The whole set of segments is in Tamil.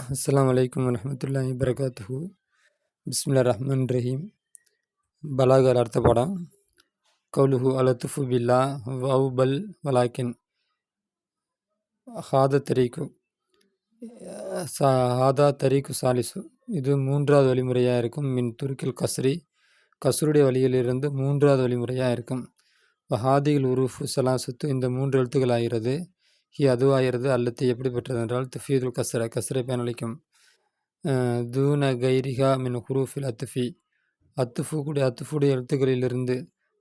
அஸ்ஸலாமு அலைக்கும் வரஹ்மத்துல்லாஹி வபரகாத்துஹு. பிஸ்மில்லாஹிர் ரஹ்மானிர் ரஹீம். பலாகர் அர்த்த படம். கௌலுஹு அலத்துஃபு பில்லா வவ் பல் வலாக்கின் ஹாத தரீக்கு ஹாதா தரீக்கு சாலிசு. இது மூன்றாவது வழிமுறையாக இருக்கும். மின் துருக்கில் கஸ்ருடைய வழியிலிருந்து மூன்றாவது வழிமுறையாக இருக்கும். ஹாதிகள் உருஃபு சலாசத்து, இந்த மூன்று எழுத்துக்கள் ஆகிறது. அதுவாகிறது. அல்லத்து எப்படி பெற்றது என்றால் துஃபீதுல் கஸ்ரை பயனளிக்கும். தூன கைரிகா மின் ஹுரூஃபில் அத்துஃபுடைய எழுத்துக்களிலிருந்து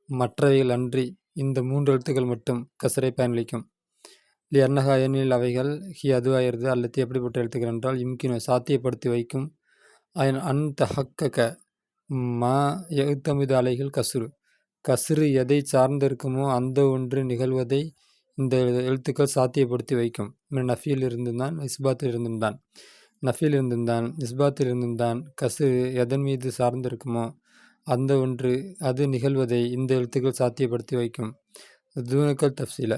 மற்றவைகள் அன்றி இந்த மூன்று எழுத்துக்கள் மட்டும் கசரை பயனளிக்கும். அன்னஹா எனில் அவைகள் அதுவாகிறது. அல்லத்து எப்படிப்பட்ட எழுத்துக்கள் என்றால் இம்கின சாத்தியப்படுத்தி வைக்கும். அந்த ஹக்க மா எழுத்தமிது அலைகள் கசுறு எதை சார்ந்திருக்குமோ அந்த ஒன்று நிகழ்வதை இந்த எழுத்துக்கள் சாத்தியப்படுத்தி வைக்கும். நஃபியில் இருந்துதான், இஸ்பாத்தில் இருந்துதான். நஃபியில் இருந்துதான், இஸ்பாத்தில் இருந்துதான். கசுறு எதன் மீது சார்ந்திருக்குமோ அந்த ஒன்று அது நிகழ்வதை இந்த எழுத்துக்கள் சாத்தியப்படுத்தி வைக்கும். தூனக்கல் தஃசீல,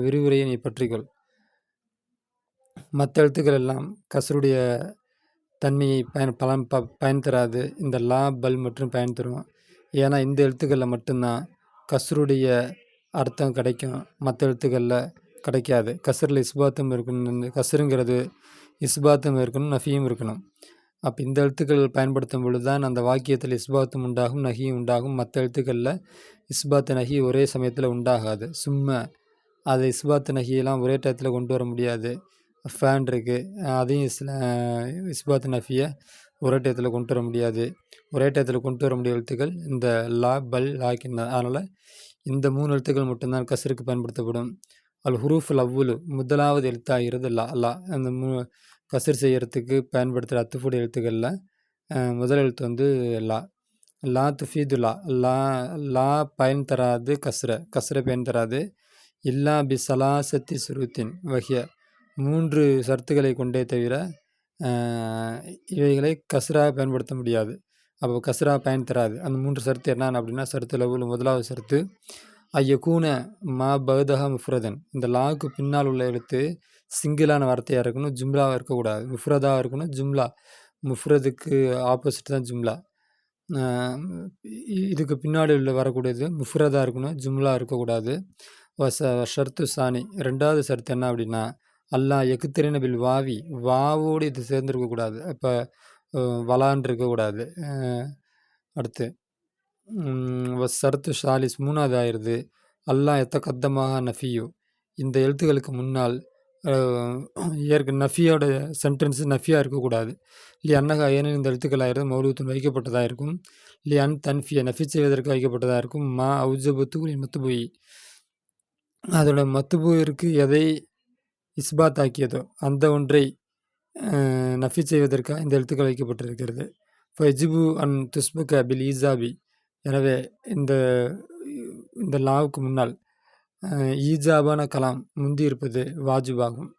விரிவுரையை நீ பற்றிக்கொள். மற்ற எழுத்துக்கள் எல்லாம் கசருடைய தன்மையை பயன் தராது. இந்த லா பல் மற்றும் பயன் தரும். ஏன்னா இந்த எழுத்துக்களில் மட்டும்தான் கசருடைய அர்த்தம் கிடைக்கும், மற்ற எழுத்துக்களில் கிடைக்காது. கசரில் இஸ்பாத்தும் இருக்கணும். கசருங்கிறது இஸ்பாத்தும் இருக்கணும், நஃபியும் இருக்கணும். அப்போ இந்த எழுத்துக்கள் பயன்படுத்தும் பொழுது தான் அந்த வாக்கியத்தில் இஸ்பாத்தும் உண்டாகும், நஹியும் உண்டாகும். மற்ற எழுத்துக்களில் இஸ்பாத்து நஹி ஒரே சமயத்தில் உண்டாகாது. சும்மா அதை இஸ்பாத்து நஹியெல்லாம் ஒரே டயத்தில் கொண்டு வர முடியாது. ஃபேன் இருக்குது, அதையும் இஸ்பாத்து நஃபியை ஒரே டயத்தில் கொண்டு வர முடியாது. ஒரே டயத்தில் கொண்டு வர முடிய எழுத்துக்கள் இந்த லா பல் லாக்கின். அதனால் இந்த மூணு எழுத்துக்கள் மட்டும்தான் கசருக்கு பயன்படுத்தப்படும். அல் ஹுரூஃபுல் அவ்வுலு, முதலாவது எழுத்தாகிறது லா. அந்த கசர் செய்யறதுக்கு பயன்படுத்துகிற அத்துஃபுடைய எழுத்துக்களில் முதல் எழுத்து லா துஃபீது லா பயன் தராது. கஸ்ரை பயன் தராது. இல்லா பி சலாசத்தி சுருத்தின் வகிய, மூன்று சர்த்துக்களை கொண்டே தவிர இவைகளை கஸ்ராக பயன்படுத்த முடியாது. அப்போ கஸ்ரா பயன் தராது. அந்த மூன்று சர்த்து என்னன்னு அப்படின்னா, சர்த்துல முதலாவது சர்த்து ஐயக்கூன மா பௌதஹா முஃப்ரதன், இந்த லாவுக்கு பின்னால் உள்ள எழுத்து சிங்கிளான வார்த்தையாக இருக்கணும், ஜும்லாவாக இருக்கக்கூடாது. முஃப்ரதாக இருக்கணும். ஜும்லா, முஃப்ரதுக்கு ஆப்போசிட் தான் ஜும்லா. இதுக்கு பின்னாடி உள்ள வரக்கூடியது முஃப்ரதாக இருக்கணும், ஜும்லா இருக்கக்கூடாது. ஷர்த்து சானி, ரெண்டாவது சர்த்து என்ன அப்படின்னா, அல்லா எக்குத்திரின பில் வாவி, வாவோடு இது சேர்ந்துருக்கக்கூடாது. இப்போ வலான் இருக்கக்கூடாது. அடுத்து சர்த்து ஷாலிஸ், மூணாவது ஆயிடுது. அல்லா எத்த கத்தமாக நஃபியோ, இந்த எழுத்துக்களுக்கு முன்னால் நஃபியோட சென்டென்ஸ் நஃபியாக இருக்கக்கூடாது. அன்னகா ஏனெனில் இந்த எழுத்துக்கள் ஆயிடுது மௌலூத்துன் வைக்கப்பட்டதாக இருக்கும். அன் தன்ஃபியை நஃபி செய்வதற்கு வைக்கப்பட்டதாக இருக்கும். மா அவுஜபத்து மத்துபுயி, அதோட மத்துபுயிற்கு எதை இஸ்பாத் ஆக்கியதோ அந்த ஒன்றை நஃபி செய்வதற்காக இந்த எழுத்துக்கள் வைக்கப்பட்டிருக்கிறது. ஃபஜிபு அன் துஸ்புக பில் ஈசாபி, எனவே இந்த லாவுக்கு முன்னால் ஈஜாபான கலாம் முந்தி இருப்பது வாஜிபாகும்.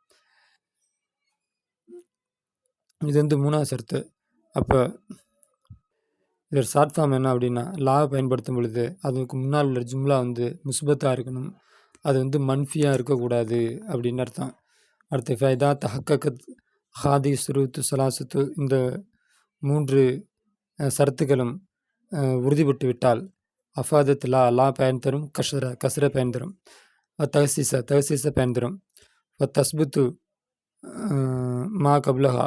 இது மூணாவது சர்த்து. அப்போ இதோட ஷார்ட் ஃபார்ம் என்ன அப்படின்னா, லாவை பயன்படுத்தும் பொழுது அதுக்கு முன்னால் உள்ள ஜும்லா முஸ்பத்தாக இருக்கணும், அது மன்ஃபியாக இருக்கக்கூடாது அப்படின்னு அர்த்தம். அடுத்து ஃபைதா தஹக்கத் ஹாதி சுருத்து சலாசத்து, இந்த மூன்று சர்த்துக்களும் உறுதிப்பட்டு விட்டால் அஃபாதத் லா பயன் தரும், கஸ்ர பயன் தரும். தஹசீஸ பயன் தரும். தஸ்புத்து மா கப்லஹா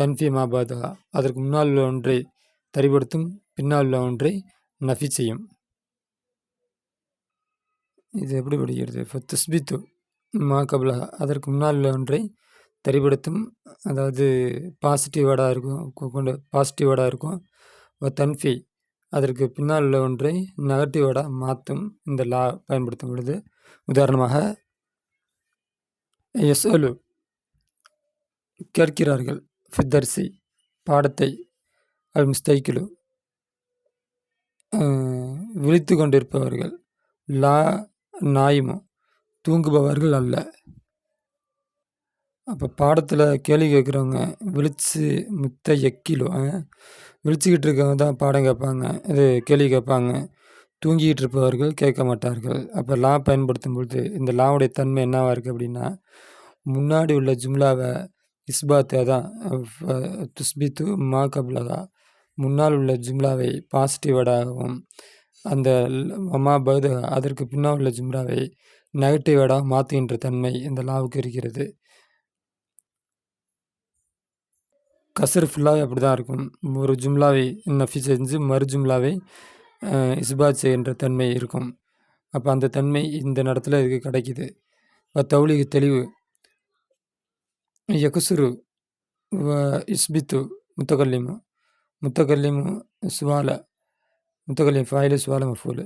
தன்ஃபி மா பாதஹா, அதற்கு முன்னால் உள்ள ஒன்றை தரிபடுத்தும், பின்னால் உள்ள ஒன்றை நஃபி செய்யும். இது எப்படி படிக்கிறது? தஸ்பித்து மா கப்லஹா, அதற்கு முன்னால் உள்ள ஒன்றை தரிபடுத்தும், அதாவது பாசிட்டிவ் வேர்டாக இருக்கும். தன்ஃபி, அதற்கு பின்னால் உள்ள ஒன்றை நெகட்டிவ் வேர்டாக மாற்றும் இந்த லா பயன்படுத்தும் பொழுது. உதாரணமாக யஸ்அலு, கேட்கிறார்கள். ஃபித்தர்சி, பாடத்தை. அல் முஸ்தைக்கிலு, விழித்து கொண்டிருப்பவர்கள். லா நாயிமு, தூங்குபவர்கள் அல்ல. அப்போ பாடத்தில் கேள்வி கேட்குறவங்க விழிச்சு முத்த எக்கிலோ, விழிச்சுக்கிட்டு இருக்கவங்க தான் பாடம் கேட்பாங்க, இது கேள்வி கேட்பாங்க. தூங்கிக்கிட்டு இருப்பவர்கள் கேட்க மாட்டார்கள். அப்போ லா பயன்படுத்தும் பொழுது இந்த லாவுடைய தன்மை என்னவாக இருக்குது அப்படின்னா, முன்னாடி உள்ள ஜும்லாவை இஸ்பாத் அதான் துஸ்பித்து மா கப்லகா முன்னால் உள்ள ஜும்லாவை பாசிட்டிவ் வேர்டாகவும் அந்த வமா பகுத அதற்கு பின்னால் உள்ள ஜும்லாவை நெகட்டிவ் வேர்டாக மாற்றுகின்ற தன்மை இந்த லாவுக்கு இருக்கிறது. கசர் ஃபுல்லாகவே அப்படி தான் இருக்கும். ஒரு ஜும்லாவை நஃபி செஞ்சு மறு ஜும்லாவை இஸ்பாத் செய்கின்ற தன்மை இருக்கும். அப்போ அந்த தன்மை இந்த இடத்துல இதுக்கு கிடைக்கிது. தௌலிக தெளிவு யகுசுரு இஸ்பித்து முத்தகல்லிமு முத்தகல்லிமு சுவால முத்தகல்லிம் ஃபாயிலு சுவால மஃபூலு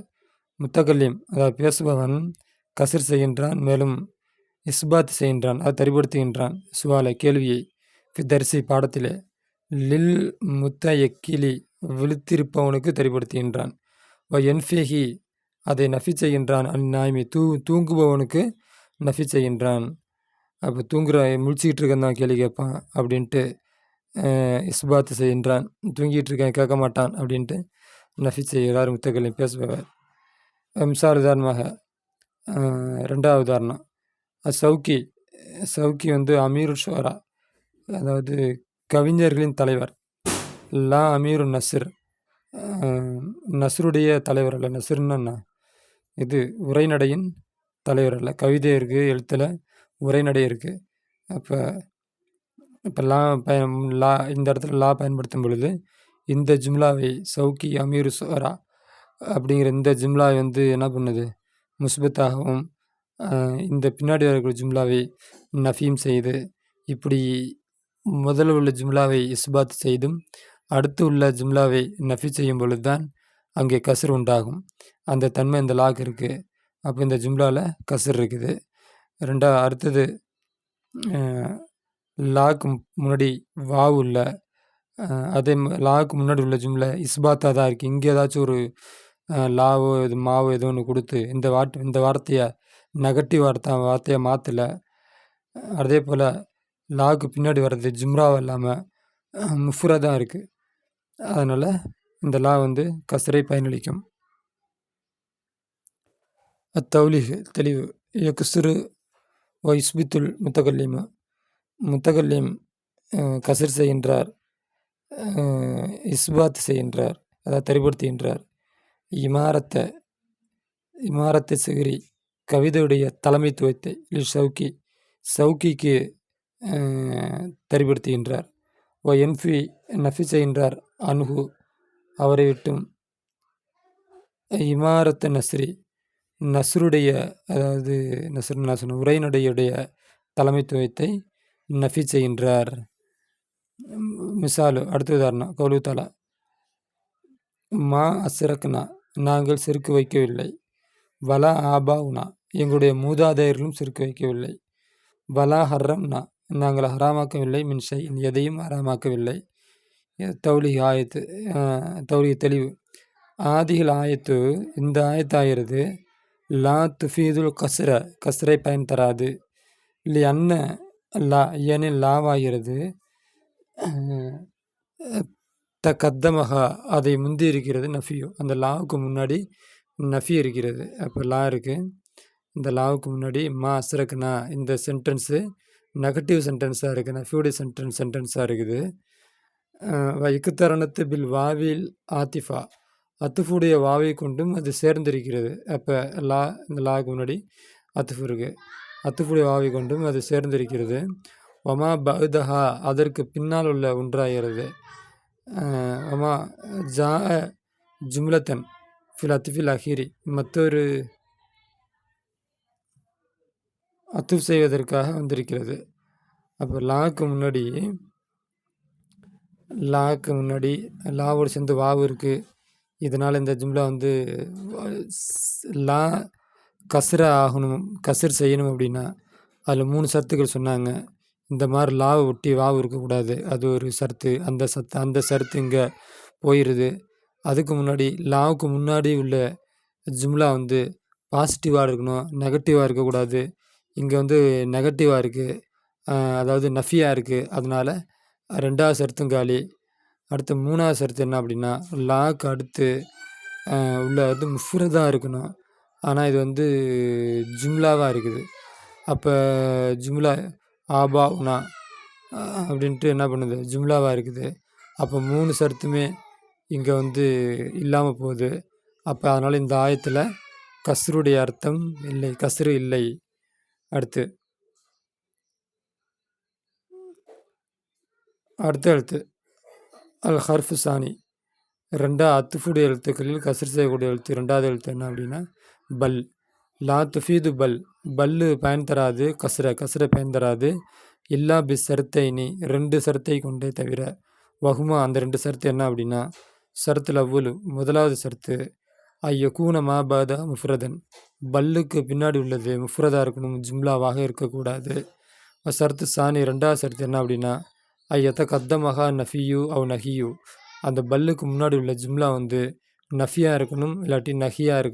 முத்தகல்லிம் அதாவது பேசுபவன் கசர் செய்கின்றான், மேலும் இஸ்பாத் செய்கின்றான், அதை தரிப்படுத்துகின்றான் சுவால கேள்வியை தரிசி பாடத்திலே லில் முத்தயக்கிலி விழுத்திருப்பவனுக்கு தரிப்படுத்துகின்றான். என்ஃபேஹி அதை நஃபி செய்கின்றான். நாய்மி தூங்குபவனுக்கு நஃபி செய்கின்றான். அப்போ தூங்குற முழிச்சிக்கிட்டு இருக்கேன் தான் கேள்வி கேட்பான் அப்படின்ட்டு இஸ்பாத்து செய்கின்றான். தூங்கிட்டு இருக்கேன் கேட்க மாட்டான் அப்படின்ட்டு நஃபி செய்கிறார் முத்தகல்லிம் பேசுபவர். மிசால் உதாரணமாக ரெண்டாவது உதாரணம் சவுக்கி சவுக்கி அமீருல் ஷுஅரா அதாவது கவிஞர்களின் தலைவர். லா அமீரு நஸ்ர் நஸ்ருடைய தலைவர் அல்ல. நஸ்ருன்னா இது உரைநடையின் தலைவர் அல்ல. கவிதை இருக்குது, எழுத்தில் உரைநடை இருக்குது. இப்போ லா இந்த இடத்துல லா பயன்படுத்தும் பொழுது இந்த ஜும்லாவை சவுக்கி அமீரு ஷுஅரா அப்படிங்கிற இந்த ஜும்லாவை என்ன பண்ணுது முஸ்பத்தாகவும் இந்த பின்னாடி வரக்கூடிய ஜும்லாவை நஃபீம் செய்து இப்படி முதல்ல உள்ள ஜும்லாவை இஸ்பாத் செய்தும் அடுத்து உள்ள ஜும்லாவை நஃபி செய்யும் பொழுது தான் அங்கே கசர் உண்டாகும். அந்த தன்மை இந்த லாக்கு இருக்குது. அப்போ இந்த ஜும்லாவில் கசர் இருக்குது. அடுத்தது லாக்கு முன்னாடி வாவு இல்லை. அதே லாக்கு முன்னாடி உள்ள ஜும்லா இஸ்பாத்தாக தான் இருக்குது. இங்கே ஏதாச்சும் ஒரு லாவோ இது மாவோ ஏதோ ஒன்று கொடுத்து இந்த வார்த்தையை நெகட்டிவ் வார்த்தையை மாற்றலை. அதே போல் லாக்கு பின்னாடி வர்றது ஜும்ராவும் இல்லாமல் முஃப்ரா தான் இருக்குது. அதனால் இந்த லா கசரை பயனளிக்கும். அத்தௌலிஹ் தெளிவு யக்சுரு ஓ இஸ்பித்துல் முத்தகல்லிமு முத்தகல்லிம் கசர் செய்கின்றார், இஸ்பாத் செய்கின்றார், அதாவது தரிப்படுத்துகின்றார். இமாரத்தை சிகிரி கவிதையுடைய தலைமைத்துவத்தை சவுக்கி சவுக்கிக்கு தரிப்படுத்துகின்றார். ஓ என்ஃபி நஃபி செய்கின்றார் அன்ஹு அவரை விட்டும். இமாரத்த நஸ்ரி நஸ்ருடைய அதாவது நஸ்ருன்னா சொன்ன உரைநடையுடைய தலைமைத்துவத்தை நஃபி செய்கின்றார். மிசாலு அடுத்த உதாரணம் கௌலு தாலா மா அஸ்ரக்னா நாங்கள் செருக்கு வைக்கவில்லை. வலா ஆபாவுனா எங்களுடைய மூதாதையர்களும் செருக்கு வைக்கவில்லை. வலா ஹர்ரம்னா நாங்கள் ஹராமாக்கவில்லை. மின்ஷை எதையும் ஹராமாக்கவில்லை. தௌலிக ஆயத்து தௌலிக தெளிவு ஆதிகள் ஆயத்து இந்த ஆயத்தாகிறது லா துஃபீதுல் கஸ்ரை பயன் தராது. இல்லை அன்ன லா ஏனில் லாவாகிறது கத்தமகா அதை முந்தி இருக்கிறது நஃபியோ அந்த லாவுக்கு முன்னாடி நஃபி இருக்கிறது. அப்போ லா இருக்குது. இந்த லாவுக்கு முன்னாடி மா அஸ்ரக்னா இந்த சென்டென்ஸு நெகட்டிவ் சென்டென்ஸாக இருக்குது. நஃபியுடைய சென்டென்ஸாக இருக்குது. இக்குத்தரணத்து பில் வாவில் ஆத்திஃபா அத்துஃபுடைய வாவை கொண்டும் அது சேர்ந்திருக்கிறது. அப்போ இந்த லாவுக்கு முன்னாடி அத்துஃபு இருக்குது. அத்துஃபுடைய வாவை கொண்டும் அது சேர்ந்திருக்கிறது. ஒமா பஹ்தஹா அதற்கு பின்னால் உள்ள ஒன்றாகிறது. ஒமா ஜா ஜும்லத்தன் ஃபில் அத்துஃபில் அஹீரி மற்றொரு அத்துஃப் செய்வதற்காக வந்திருக்கிறது. அப்போ லாவுக்கு முன்னாடி லாவோடு சேர்ந்து வாவு இருக்குது. இதனால் இந்த ஜும்லா லா கசர் செய்யணும் அப்படின்னா அதில் 3 சர்த்துக்கள் சொன்னாங்க. இந்த மாதிரி லாவை ஒட்டி வாவு இருக்கக்கூடாது, அது ஒரு சர்த்து. அந்த சர்த்து இங்கே போயிடுது. அதுக்கு முன்னாடி லாவுக்கு முன்னாடி உள்ள ஜும்லா பாசிட்டிவாக இருக்கணும், நெகட்டிவாக இருக்கக்கூடாது. இங்கே நெகட்டிவாக இருக்குது, அதாவது நஃபியாக இருக்குது. அதனால் 2வது சர்த்தும் காலி. அடுத்து 3வது சர்த்து என்ன அப்படின்னா லாக்கு அடுத்து உள்ள முஃப்ரதாக இருக்கணும். ஆனால் இது ஜும்லாவாக இருக்குது. அப்போ ஜும்லா ஆபா உனா அப்படின்ட்டு என்ன பண்ணுது, ஜும்லாவாக இருக்குது. அப்போ 3 ஷரத்துமே இங்கே இல்லாமல் போகுது. அப்போ அதனால் இந்த ஆயத்தில் கஸ்ருடைய அர்த்தம் இல்லை, கஸ்ரு இல்லை. அடுத்த எழுத்து அல் ஹர்ஃபு சானி. அத்துஃபுடைய எழுத்துக்களில் கஸ்ர் செய்யக்கூடிய எழுத்து 2வது எழுத்து என்ன அப்படின்னா பல். லா துஃபீது பல், பல்லு பயன் தராது, கஸ்ரை பயன் தராது. இல்லா பி சர்த்தைனி, 2 சர்த்தை கொண்டே தவிர. வகுமா, அந்த 2 சர்த்து என்ன அப்படின்னா, ஷரத்துல் அவ்வலு, முதலாவது சர்த்து ஐயக்கூன மாபாதா முஃப்ரதன், பல்லுக்கு பின்னாடி உள்ளது முஃப்ரதாக இருக்கணும், ஜும்லாவாக இருக்கக்கூடாது. சர்த்து சானி, 2வது சர்த்து என்ன அப்படின்னா, ஐயத்த கத்தமஹா நஃபியூ அவ் நஹியூ, அந்த பல்லுக்கு முன்னாடி உள்ள ஜும்லா நஃபியாக இருக்கணும், இல்லாட்டி நஹியாக இருக்கணும்.